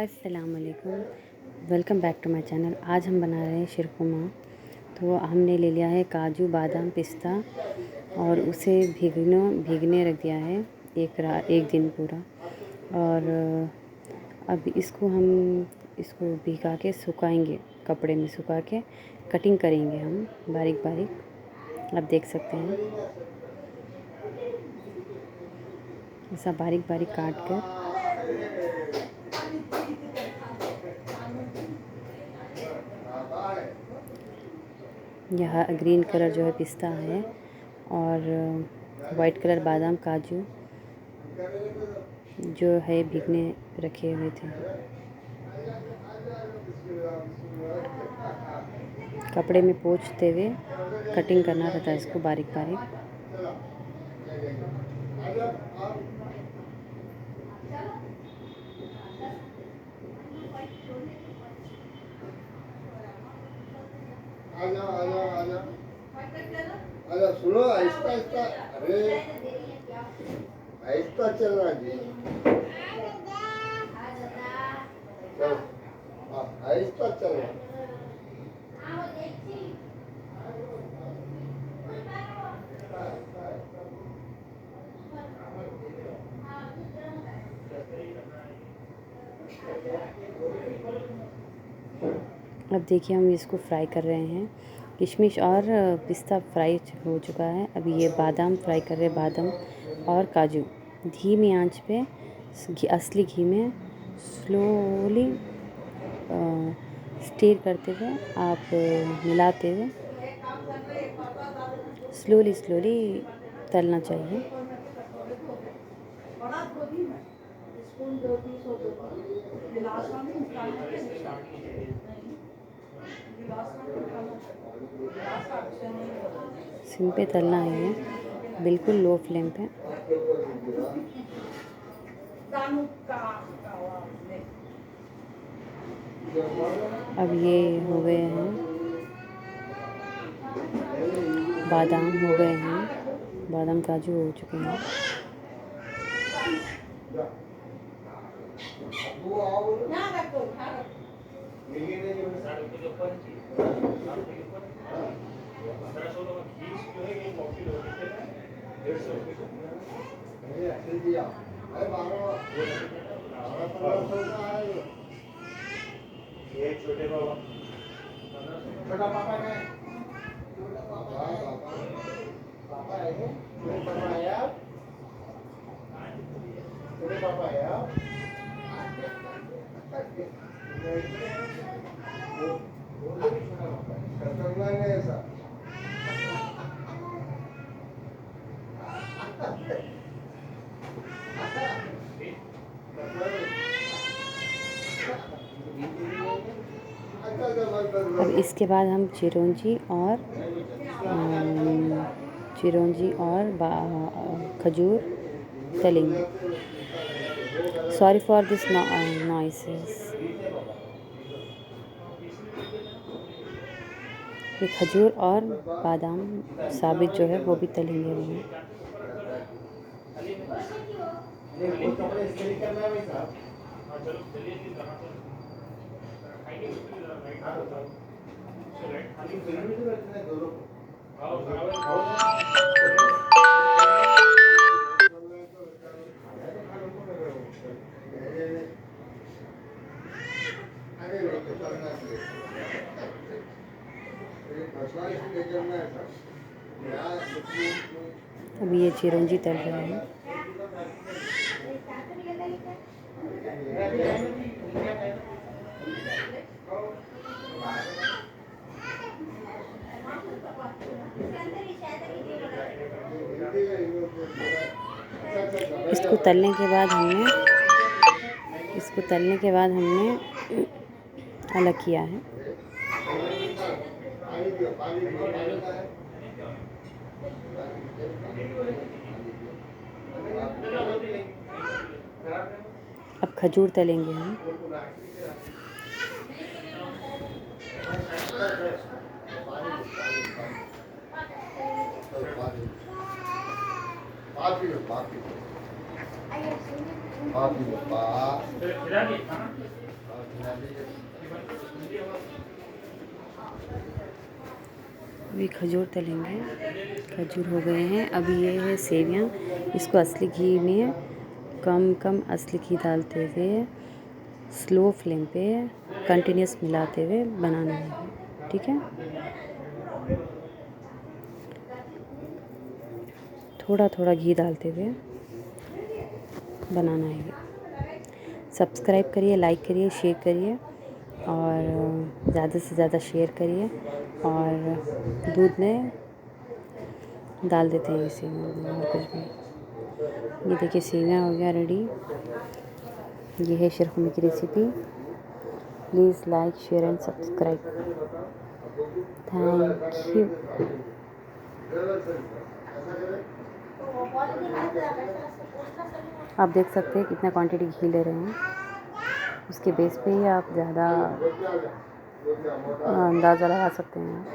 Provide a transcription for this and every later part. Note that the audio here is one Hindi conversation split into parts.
अस्सलाम वालेकुम, welcome back to my channel. आज हम बना रहे हैं शीरकुरमा। तो हमने ले लिया है काजू, बादाम, पिस्ता और उसे भीगने रख दिया है एक दिन पूरा। और अब इसको भिगा के सुखाएंगे, कपड़े में सुखा के कटिंग करेंगे हम बारीक बारीक। आप देख सकते हैं ऐसा बारीक बारीक काट कर। यह ग्रीन कलर जो है पिस्ता है और वाइट कलर बादाम, काजू जो है भीगने रखे हुए थे। कपड़े में पोंछते हुए कटिंग करना रहता है इसको बारीक बारीक। आजा सुनो, आहिस्ता आहिस्ता। अरे आहिस्ता चलना जी। चलो आहिस्ता चलना। अब देखिए हम इसको फ्राई कर रहे हैं। किशमिश और पिस्ता फ्राई हो चुका है। अभी ये बादाम फ्राई कर रहे हैं, बादाम और काजू धीमी आंच पे असली घी में स्लोली स्टीर करते हुए आप मिलाते हुए स्लोली तलना चाहिए। सिम पे तलना है ये, बिल्कुल लो फ्लेम पे। अब ये हो गए हैं, बादाम हो गए हैं, बादाम काजू हो चुके हैं। छोटे बाबा, छोटा पापा है, पापा है, छोटे पापा आया, छोटे पापा आया। खतरनाक है ऐसा। अब इसके बाद हम चिरौंजी और खजूर तलेंगे। Sorry for this noises. ये खजूर और बादाम साबित जो है वो भी तलेंगे अभी। अभी ये चिरौंजी तल रहा है। इसको तलने के बाद हमने अलग किया है। अब खजूर तलेंगे हम। Papi, अभी खजूर तलेंगे। खजूर हो गए हैं। अभी ये है सेवियाँ, इसको असली घी में कम कम असली घी डालते हुए स्लो फ्लेम पे कंटिन्यूस मिलाते हुए बनाना है, ठीक है। थोड़ा थोड़ा घी डालते हुए बनाना है। सब्सक्राइब करिए, लाइक करिए, शेयर करिए और ज़्यादा से ज़्यादा शेयर करिए। और दूध में डाल देते हैं इसे और कुछ भी। ये देखिए सेवियाँ हो गया रेडी। ये है शीरखुर्मे की recipe. Please like, share and subscribe. Thank you. आप देख सकते हैं कितना क्वांटिटी घी ले रहे हैं, उसके बेस पे ही आप ज़्यादा अंदाज़ा लगा सकते हैं।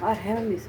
और है मिस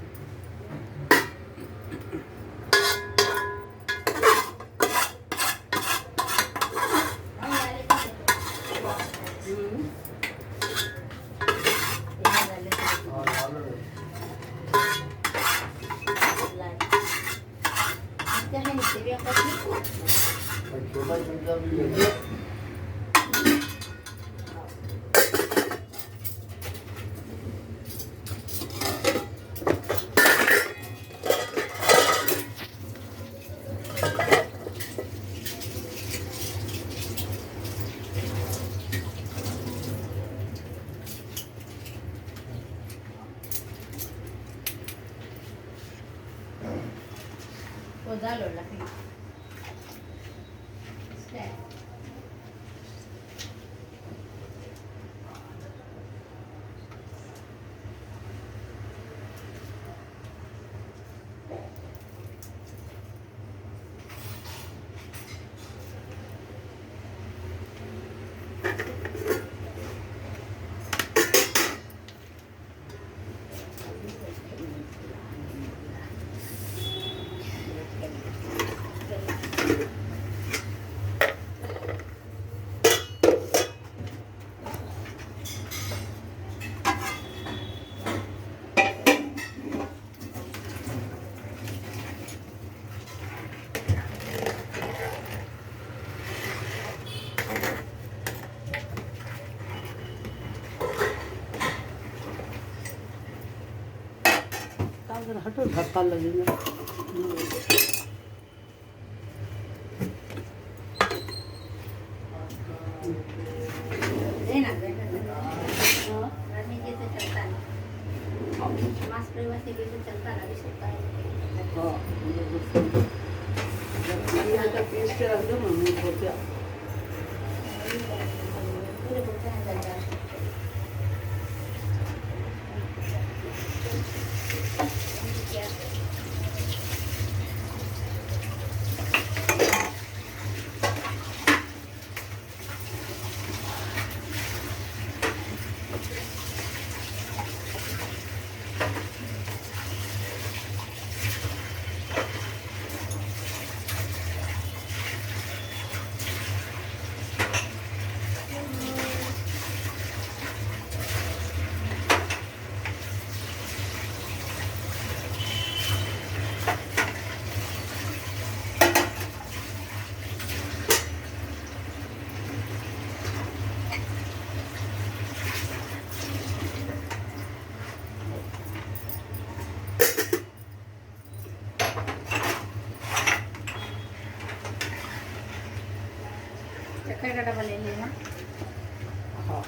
हटो धक्का लगेगा। शक्कर का डब्बा ले लेना। हाँ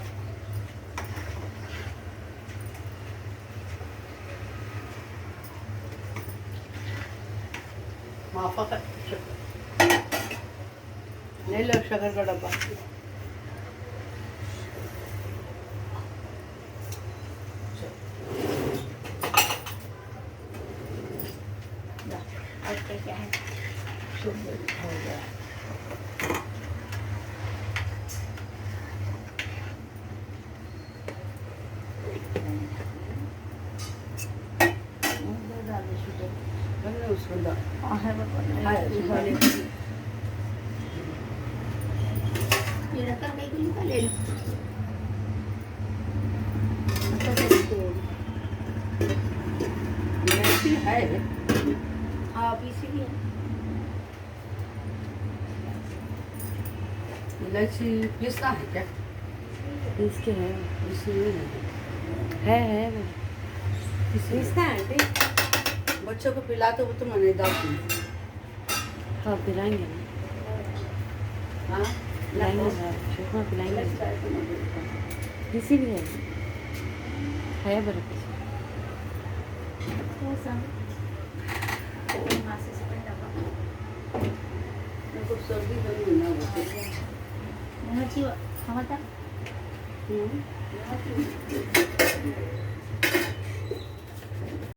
माफा का ले लो शक्कर का डब्बा। और क्या है? शुभ हो गया। मैंने उसको हाँ है हाँ, ये रखकर कहीं को निकाल ले लो। इलायची है। हाँ पीसी भी है। इलायची पीसना है क्या? इसके है इसलिए है वो। पीसना है कि बच्चों को पिलाते हो तो मैंने दाल हाँ पिलाएंगे ना, हाँ पिलाएंगे शुक्मा पिलाएंगे। किसी भी है बर्फ। वो सब मासे से पहले डब्बा मेरे को सर्दी बनी ना होती। नहीं चाहिए हम तक हम्म